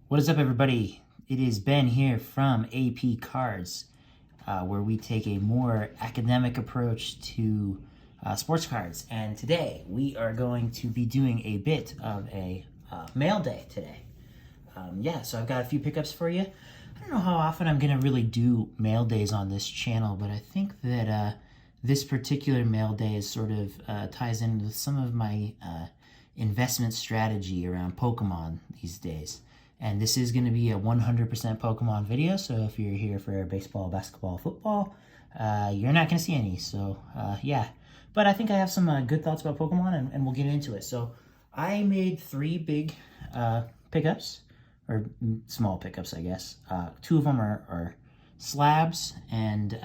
What is up, everybody? It is Ben here from AP Cards, where we take a more academic approach to sports cards. And today we are going to be doing a bit of a mail day today. So I've got a few pickups for you. I don't know how often I'm going to really do mail days on this channel, but I think that this particular mail day is sort of ties in with some of my investment strategy around Pokemon these days. And this is going to be a 100% Pokemon video, so if you're here for baseball, basketball, football, you're not going to see any. So, yeah. But I think I have some good thoughts about Pokemon, and we'll get into it. So, I made 3 big pickups, or small pickups, I guess. 2 of them are slabs, and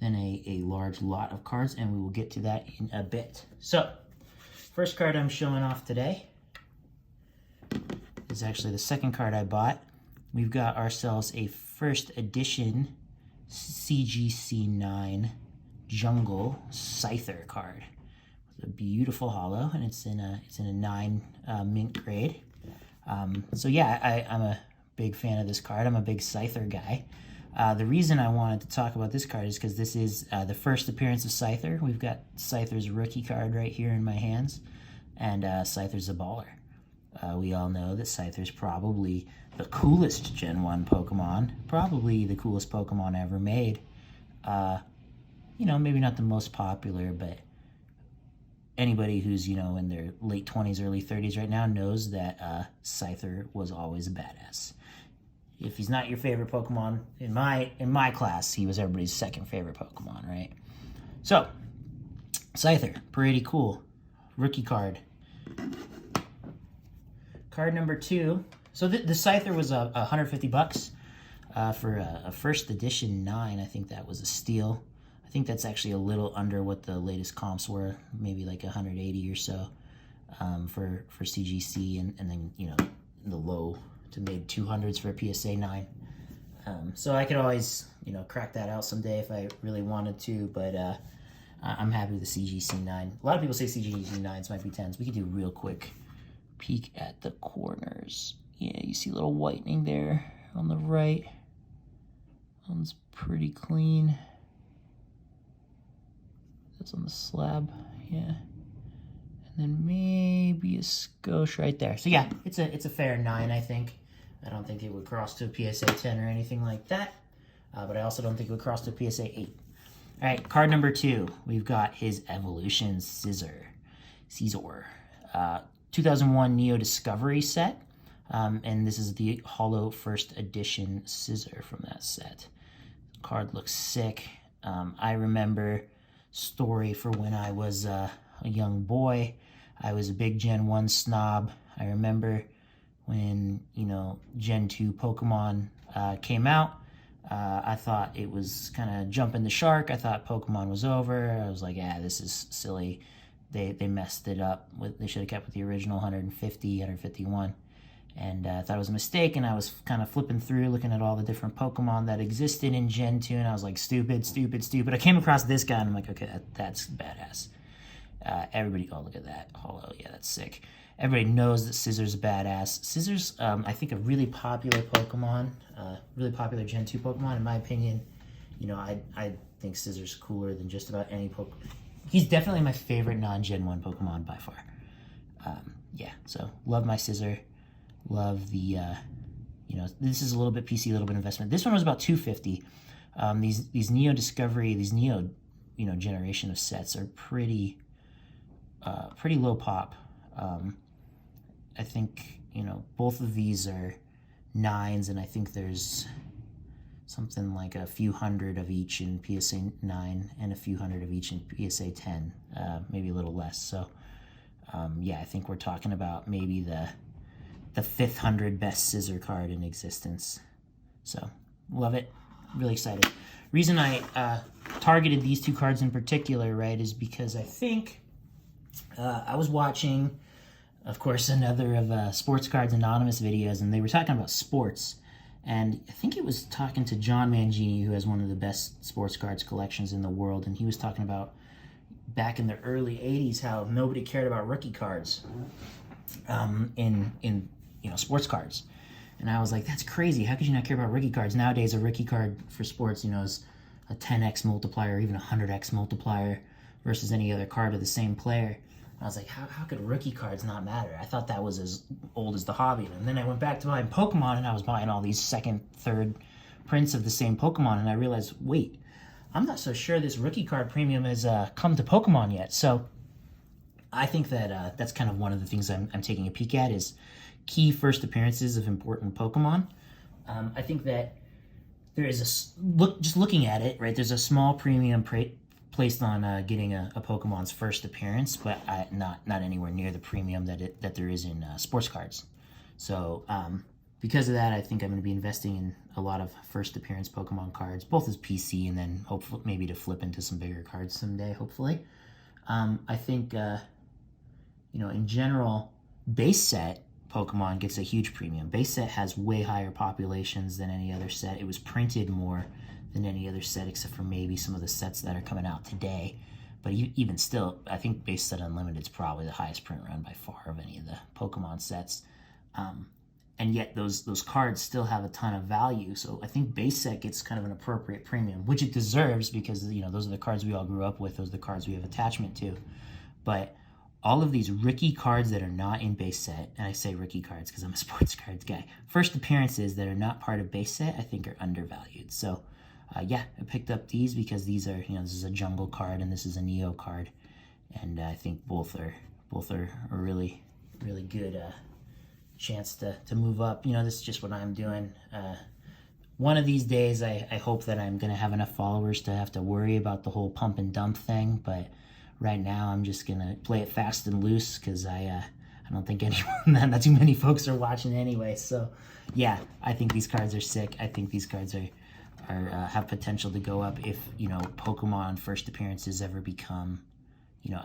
then a large lot of cards, and we will get to that in a bit. So, first card I'm showing off today is actually the second card I bought. We've got ourselves a first edition CGC9 Jungle Scyther card. It's a beautiful holo, and it's in a 9 mint grade. So yeah, I'm a big fan of this card. I'm a big Scyther guy. The reason I wanted to talk about this card is because this is the first appearance of Scyther. We've got Scyther's rookie card right here in my hands, and Scyther's a baller. We all know that Scyther's probably the coolest Gen 1 Pokemon, probably the coolest Pokemon ever made. Maybe not the most popular, but anybody who's, in their late 20s, early 30s right now knows that Scyther was always a badass. If he's not your favorite Pokemon, in my class, he was everybody's second favorite Pokemon, right? So, Scyther, pretty cool. Rookie card. Card number 2. So the Scyther was $150 for a first edition 9. I think that was a steal. I think that's actually a little under what the latest comps were, maybe like 180 or so for CGC, and then in the low to mid 200s for a PSA 9. So I could always crack that out someday if I really wanted to, but I'm happy with the CGC 9. A lot of people say CGC 9s might be 10s. We could do real quick peek at the corners. Yeah, you see a little whitening there on the right. One's pretty clean. That's on the slab, yeah. And then maybe a skosh right there. So yeah, it's a fair 9, I think. I don't think it would cross to a PSA 10 or anything like that. But I also don't think it would cross to a PSA 8. All right, card number 2. We've got his Evolution Scizor. 2001 Neo Discovery set, and this is the holo first edition Scizor from that set. The card looks sick. I remember story for when I was a young boy. I was a big Gen 1 snob. I remember when, Gen 2 Pokemon came out. I thought it was kind of jumping the shark. I thought Pokemon was over. I was like, this is silly. They messed it up. They should have kept with the original 150, 151. And I thought it was a mistake, and I was kind of flipping through, looking at all the different Pokemon that existed in Gen 2, and I was like, stupid, stupid, stupid. I came across this guy, and I'm like, okay, that's badass. Everybody, oh, look at that. Holo, yeah, that's sick. Everybody knows that Scizor's a badass. Scizor's, I think, a really popular Pokemon, really popular Gen 2 Pokemon, in my opinion. I think Scizor's cooler than just about any Pokemon. He's definitely my favorite non-Gen 1 Pokemon by far. So love my Scizor. Love the, this is a little bit PC, a little bit investment. This one was about $250. These Neo Discovery, these Neo, generation of sets are pretty low pop. I think, both of these are 9s, and I think there's something like a few hundred of each in PSA 9 and a few hundred of each in PSA 10, maybe a little less. So, I think we're talking about maybe the 500 best Scizor card in existence. So, love it. Really excited. Reason I targeted these 2 cards in particular, right, is because I think I was watching, of course, another of Sports Cards Anonymous videos, and they were talking about sports. And I think it was talking to John Mangini, who has one of the best sports cards collections in the world, and he was talking about back in the early 80s how nobody cared about rookie cards in sports cards. And I was like, that's crazy. How could you not care about rookie cards? Nowadays, a rookie card for sports, is a 10x multiplier, or even a 100x multiplier versus any other card of the same player. I was like, how could rookie cards not matter? I thought that was as old as the hobby. And then I went back to buying Pokemon, and I was buying all these second, third prints of the same Pokemon, and I realized, wait, I'm not so sure this rookie card premium has come to Pokemon yet. So I think that that's kind of one of the things I'm taking a peek at is key first appearances of important Pokemon. I think that there is just looking at it, right, there's a small premium placed on getting a Pokemon's first appearance, but not anywhere near the premium that there is in sports cards. So because of that, I think I'm going to be investing in a lot of first appearance Pokemon cards, both as PC and then hopefully maybe to flip into some bigger cards someday, hopefully. I think, in general, base set Pokemon gets a huge premium. Base set has way higher populations than any other set. It was printed more than any other set, except for maybe some of the sets that are coming out today. But even still, I think Base Set Unlimited is probably the highest print run by far of any of the Pokemon sets. And yet those cards still have a ton of value. So I think Base Set gets kind of an appropriate premium, which it deserves because, those are the cards we all grew up with. Those are the cards we have attachment to. But all of these rookie cards that are not in Base Set, and I say rookie cards because I'm a sports cards guy, first appearances that are not part of Base Set, I think are undervalued. So, I picked up these because these are, this is a jungle card and this is a Neo card. And I think both are a really, really good chance to move up. This is just what I'm doing. One of these days, I hope that I'm going to have enough followers to have to worry about the whole pump and dump thing, but right now, I'm just going to play it fast and loose because I don't think not too many folks are watching anyway. So, yeah, I think these cards are sick. I think these cards have potential to go up if, Pokemon first appearances ever become,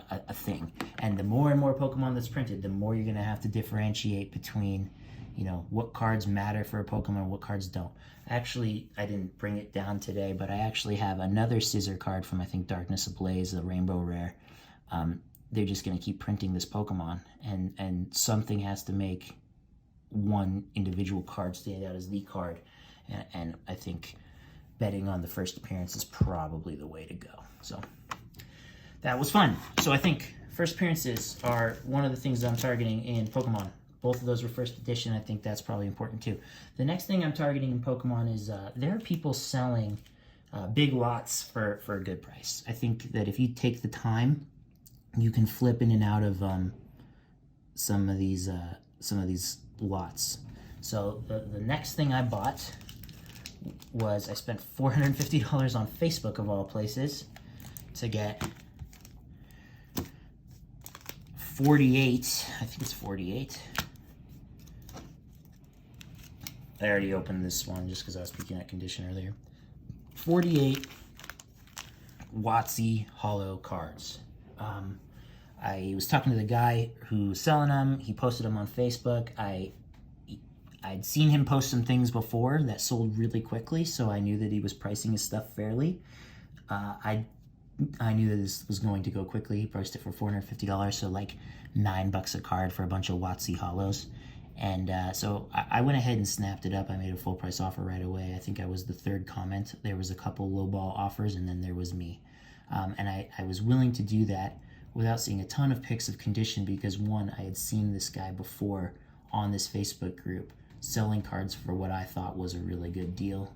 a thing. And the more and more Pokemon that's printed, the more you're going to have to differentiate between, what cards matter for a Pokemon and what cards don't. Actually, I didn't bring it down today, but I actually have another Scissor card from, I think, Darkness Ablaze, the Rainbow Rare. They're just going to keep printing this Pokemon, and something has to make one individual card stand out as the card. And I think betting on the first appearance is probably the way to go. So that was fun. So I think first appearances are one of the things that I'm targeting in Pokemon. Both of those were first edition. I think that's probably important too. The next thing I'm targeting in Pokemon is there are people selling big lots for a good price. I think that if you take the time, you can flip in and out of some of these lots. So the next thing I bought was I spent $450 on Facebook of all places to get 48. I think it's 48. I already opened this one just because I was peeking at condition earlier. 48 WotC holo cards. I was talking to the guy who's selling them. He posted them on Facebook. I'd seen him post some things before that sold really quickly, so I knew that he was pricing his stuff fairly. I knew that this was going to go quickly. He priced it for $450, so like $9 a card for a bunch of WotC holos. And so I went ahead and snapped it up. I made a full price offer right away. I think I was the third comment. There was a couple lowball offers, and then there was me. And I was willing to do that without seeing a ton of pics of condition because, one, I had seen this guy before on this Facebook group selling cards for what I thought was a really good deal.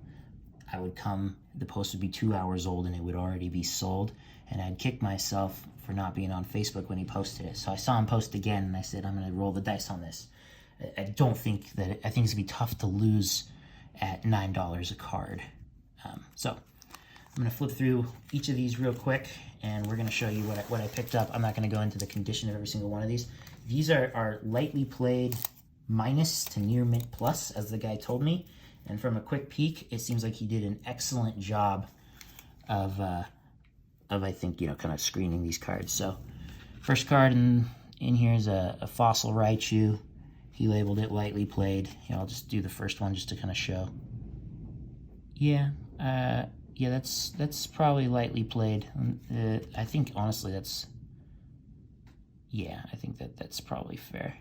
I would come, the post would be 2 hours old, and it would already be sold. And I'd kick myself for not being on Facebook when he posted it. So I saw him post again, and I said, I'm going to roll the dice on this. I think it's going to be tough to lose at $9 a card. So I'm going to flip through each of these real quick, and we're going to show you what I picked up. I'm not going to go into the condition of every single one of these. These are lightly played minus to near mint plus, as the guy told me. And from a quick peek, it seems like he did an excellent job of I think, kind of screening these cards. So first card in here is a Fossil Raichu. He labeled it lightly played. I'll just do the first one just to kind of show. Yeah, that's probably lightly played. I think honestly that's probably fair.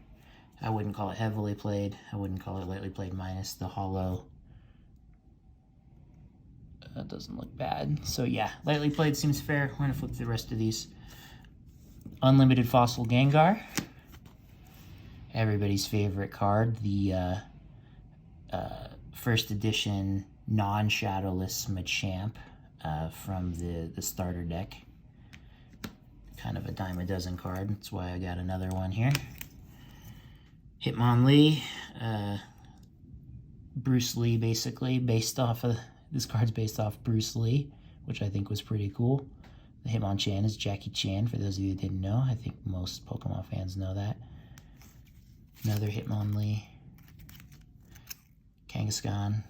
I wouldn't call it heavily played. I wouldn't call it lightly played minus. The holo doesn't look bad. So yeah, lightly played seems fair. We're gonna flip the rest of these. Unlimited Fossil Gengar. Everybody's favorite card, the first edition non-shadowless Machamp from the starter deck. Kind of a dime a dozen card. That's why I got another one here. Hitmonlee, Bruce Lee, basically, based off of, this card's based off Bruce Lee, which I think was pretty cool. The Hitmonchan is Jackie Chan, for those of you that didn't know. I think most Pokemon fans know that. Another Hitmonlee. Kangaskhan.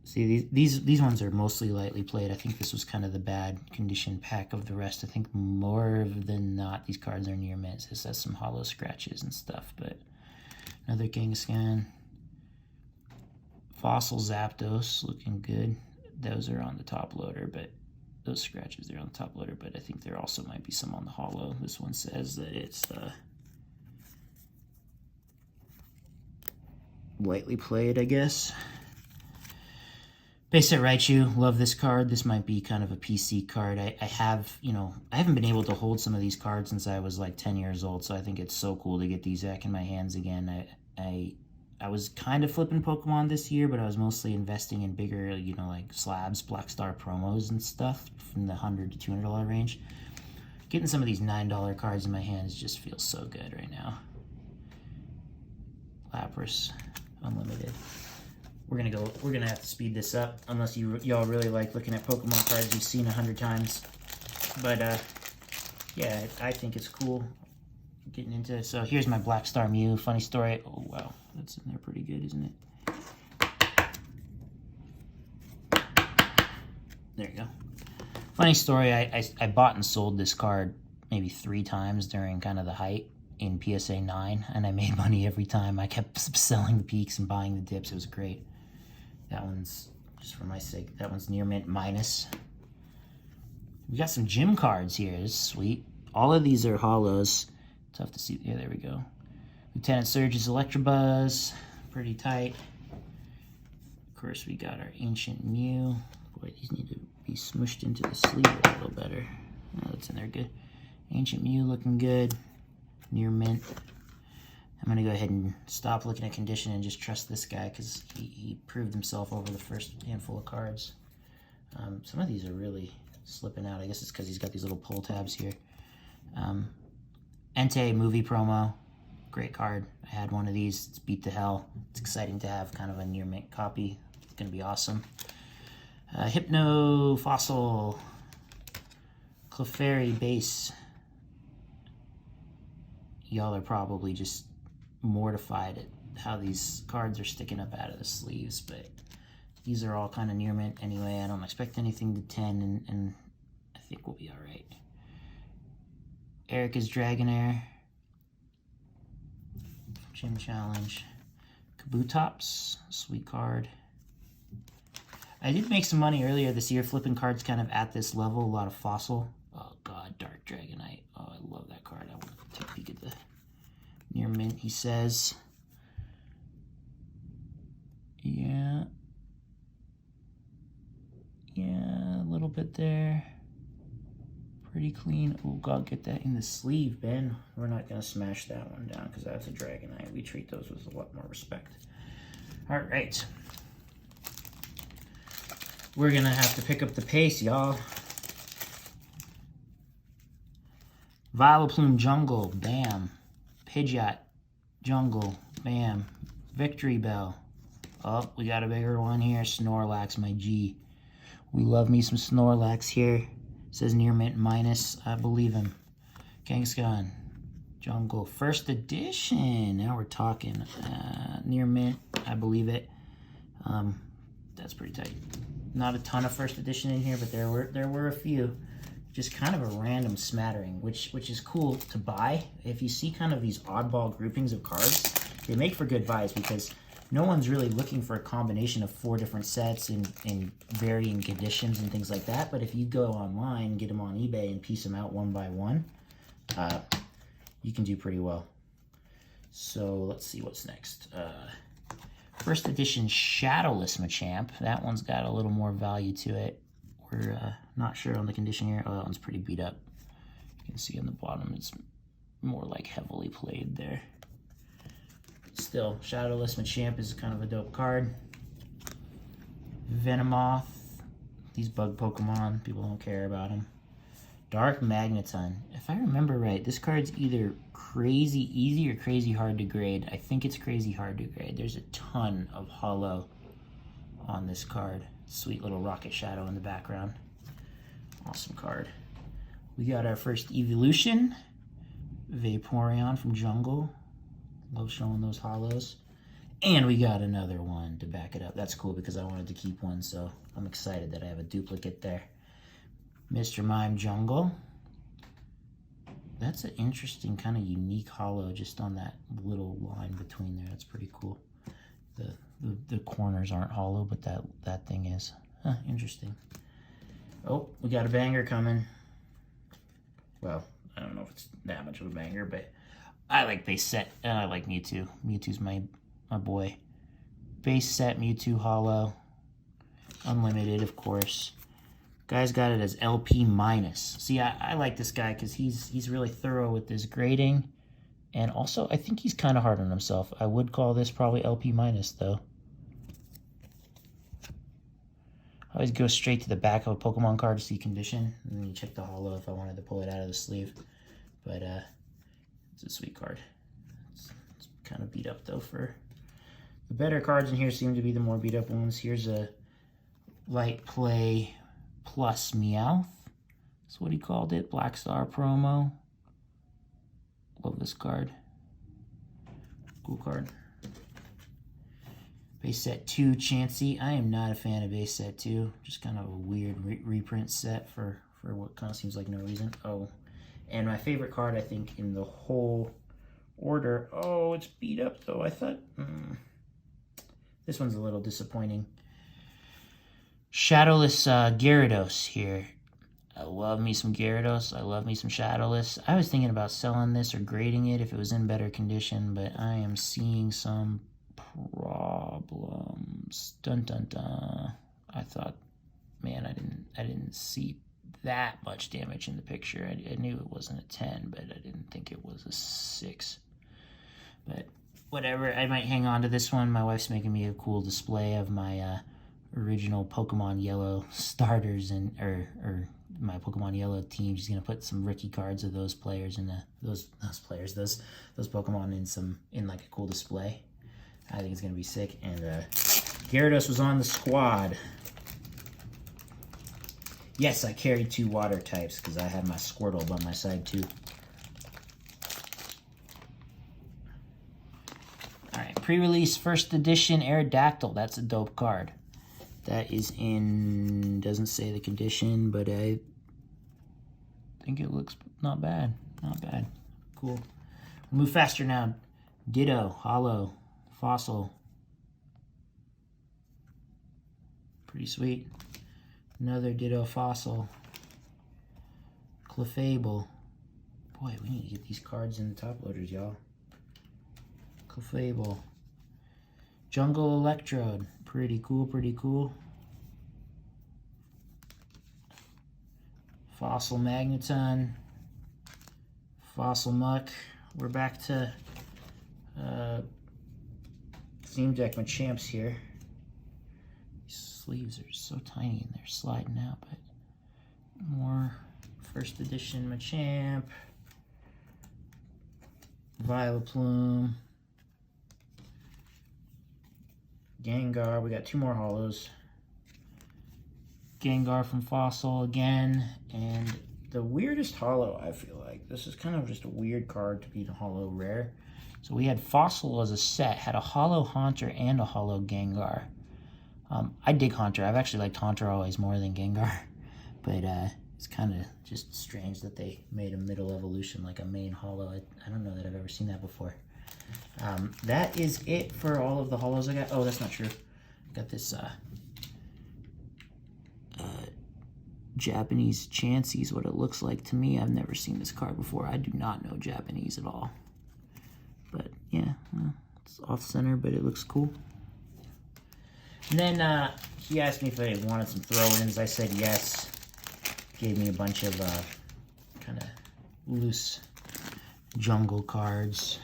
See, these ones are mostly lightly played. I think this was kind of the bad condition pack of the rest. I think more than not, these cards are near mint. This has some hollow scratches and stuff, but another Kangaskhan. Fossil Zapdos, looking good. Those are on the top loader, but those scratches, they're on the top loader, but I think there also might be some on the hollow. This one says that it's lightly played, I guess. Basic Raichu, love this card. This might be kind of a PC card. I have, you know, I haven't been able to hold some of these cards since I was like 10 years old, so I think it's so cool to get these back in my hands again. I was kind of flipping Pokemon this year, but I was mostly investing in bigger, you know, like slabs, Black Star promos and stuff from the $100 to $200 range. Getting some of these $9 cards in my hands just feels so good right now. Lapras, Unlimited. We're gonna have to speed this up, unless y'all really like looking at Pokemon cards you've seen 100 times. But yeah, I think it's cool getting into it. So here's my Black Star Mew. Funny story. Oh wow, that's in there pretty good, isn't it? There you go. Funny story. I bought and sold this card maybe 3 times during kind of the height in PSA 9, and I made money every time. I kept selling the peaks and buying the dips. It was great. That one's, just for my sake, that one's near mint minus. We got some gym cards here. This is sweet. All of these are hollows. Tough to see. Yeah, there we go. Lieutenant Surge's Electabuzz. Pretty tight. Of course, we got our Ancient Mew. Boy, these need to be smushed into the sleeve a little better. Oh, that's in there good. Ancient Mew looking good. Near mint. I'm going to go ahead and stop looking at condition and just trust this guy because he proved himself over the first handful of cards. Some of these are really slipping out. I guess it's because he's got these little pull tabs here. Entei movie promo. Great card. I had one of these. It's beat to hell. It's exciting to have kind of a near mint copy. It's going to be awesome. Hypno Fossil. Clefairy base. Y'all are probably just mortified at how these cards are sticking up out of the sleeves, but these are all kind of near mint anyway. I don't expect anything to 10, and I think we'll be all right. Erica's Dragonair. Gym Challenge. Kabutops, sweet card. I did make some money earlier this year flipping cards kind of at this level. A lot of Fossil. Oh god, Dark Dragonite. Oh, I love that card. I want to take a peek at the near mint, he says. Yeah. Yeah, a little bit there. Pretty clean. Oh god, get that in the sleeve, Ben. We're not going to smash that one down because that's a Dragonite. We treat those with a lot more respect. Alright. We're going to have to pick up the pace, y'all. Vileplume Jungle, bam. Pidgeot Jungle, bam. Victory Bell. Oh, we got a bigger one here. Snorlax, my G. We love me some Snorlax here. It says near mint minus. I believe him. Kangaskhan Jungle, first edition. Now we're talking. Near mint, I believe it. That's pretty tight. Not a ton of first edition in here, but there were a few. Just kind of a random smattering, which is cool to buy. If you see kind of these oddball groupings of cards, they make for good buys because no one's really looking for a combination of 4 different sets in varying conditions and things like that. But if you go online, get them on eBay, and piece them out one by one, you can do pretty well. So let's see what's next. First edition Shadowless Machamp. That one's got a little more value to it. We're not sure on the condition here. Oh, that one's pretty beat up. You can see on the bottom it's more like heavily played there. Still, Shadowless Machamp is kind of a dope card. Venomoth. These bug Pokemon, people don't care about them. Dark Magneton. If I remember right, this card's either crazy easy or crazy hard to grade. I think it's crazy hard to grade. There's a ton of holo on this card. Sweet little Rocket Shadow in the background. Awesome card. We got our first evolution. Vaporeon from Jungle. Love showing those holos. And we got another one to back it up. That's cool because I wanted to keep one, so I'm excited that I have a duplicate there. Mr. Mime Jungle. That's an interesting kind of unique holo just on that little line between there. That's pretty cool. The corners aren't hollow, but that thing is. Huh, interesting. Oh, we got a banger coming. Well, I don't know if it's that much of a banger, but I like base set, and I like Mewtwo. Mewtwo's my boy. Base set Mewtwo holo. Unlimited, of course. Guy's got it as LP minus. See, I like this guy because he's really thorough with his grading. And also, I think he's kind of hard on himself. I would call this probably LP minus, though. I always go straight to the back of a Pokemon card to see condition. And then you check the holo if I wanted to pull it out of the sleeve. But it's a sweet card. It's kind of beat up, though, for... The better cards in here seem to be the more beat up ones. Here's a Light Play Plus Meowth. That's what he called it. Black Star promo. Love this card. Cool card. Base set 2 Chansey. I am not a fan of base set 2. Just kind of a weird reprint set for what kind of seems like no reason. Oh, and my favorite card I think in the whole order. Oh, it's beat up though. I thought this one's a little disappointing. Shadowless Gyarados here. I love me some Gyarados. I love me some Shadowless. I was thinking about selling this or grading it if it was in better condition, but I am seeing some problems. Dun dun dun. I thought, man, I didn't see that much damage in the picture. I knew it wasn't a 10, but I didn't think it was a 6. But whatever. I might hang on to this one. My wife's making me a cool display of my original Pokemon Yellow starters or my Pokemon Yellow team. She's gonna put some rookie cards of those players in those Pokemon in like a cool display. I think it's gonna be sick. And Gyarados was on the squad. Yes, I carried 2 water types because I had my Squirtle by my side too. Alright, pre-release first edition Aerodactyl. That's a dope card. That is in, doesn't say the condition, but I think it looks not bad. Not bad. Cool. We'll move faster now. Ditto, Holo, Fossil. Pretty sweet. Another Ditto Fossil. Clefable. Boy, we need to get these cards in the top loaders, y'all. Clefable. Jungle Electrode. Pretty cool, pretty cool. Fossil Magneton. Fossil Muck. We're back to Theme Deck Machamps here. These sleeves are so tiny and they're sliding out, but more first edition Machamp. Vileplume. Gengar, we got 2 more holos. Gengar from Fossil again, and the weirdest holo, I feel like. This is kind of just a weird card to be a holo rare. So we had Fossil as a set, had a holo Haunter and a holo Gengar. I dig Haunter. I've actually liked Haunter always more than Gengar, but it's kind of just strange that they made a middle evolution like a main holo. I don't know that I've ever seen that before. That is it for all of the holos I got. Oh, that's not true. Got this Japanese Chansey is what it looks like to me. I've never seen this card before. I do not know Japanese at all. But yeah, It's off center, but it looks cool. And then he asked me if I wanted some throw-ins. I said yes. Gave me a bunch of kind of loose jungle cards.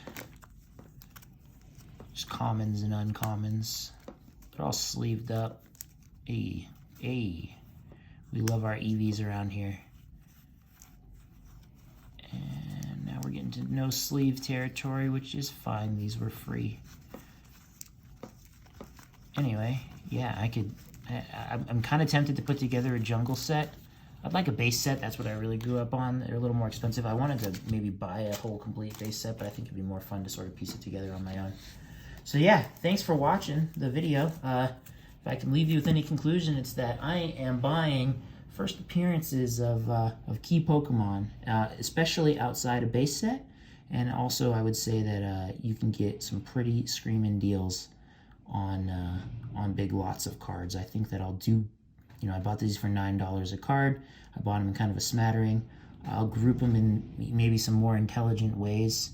Just commons and uncommons. They're all sleeved up. Hey, hey. We love our EVs around here. And now we're getting to no sleeve territory, which is fine. These were free. Anyway, yeah, I'm kind of tempted to put together a jungle set. I'd like a base set. That's what I really grew up on. They're a little more expensive. I wanted to maybe buy a whole complete base set, but I think it'd be more fun to sort of piece it together on my own. So yeah, thanks for watching the video. If I can leave you with any conclusion, it's that I am buying first appearances of key Pokemon, especially outside a base set. And also, I would say that you can get some pretty screaming deals on big lots of cards. I think that I'll do, I bought these for $9 a card. I bought them in kind of a smattering. I'll group them in maybe some more intelligent ways,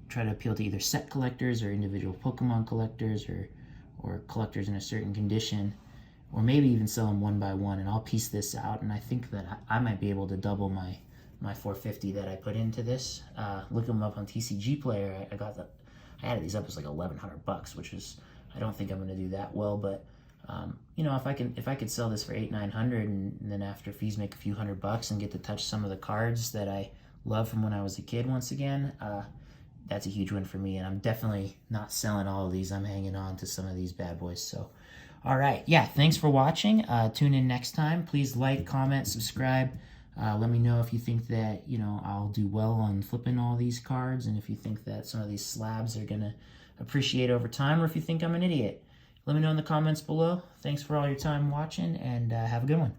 try to appeal to either set collectors or individual Pokemon collectors or collectors in a certain condition, or maybe even sell them one by one, and I'll piece this out, and I think that I might be able to double my $450 that I put into this. Look them up on TCG Player. I added these up as like $1,100, which is, I don't think I'm going to do that well, but if I could sell this for $800-900 and then after fees make a few $100 and get to touch some of the cards that I love from when I was a kid once again, that's a huge win for me, and I'm definitely not selling all of these. I'm hanging on to some of these bad boys. So, all right, yeah, thanks for watching. Tune in next time. Please like, comment, subscribe. Let me know if you think that, I'll do well on flipping all these cards, and if you think that some of these slabs are going to appreciate over time, or if you think I'm an idiot. Let me know in the comments below. Thanks for all your time watching, and have a good one.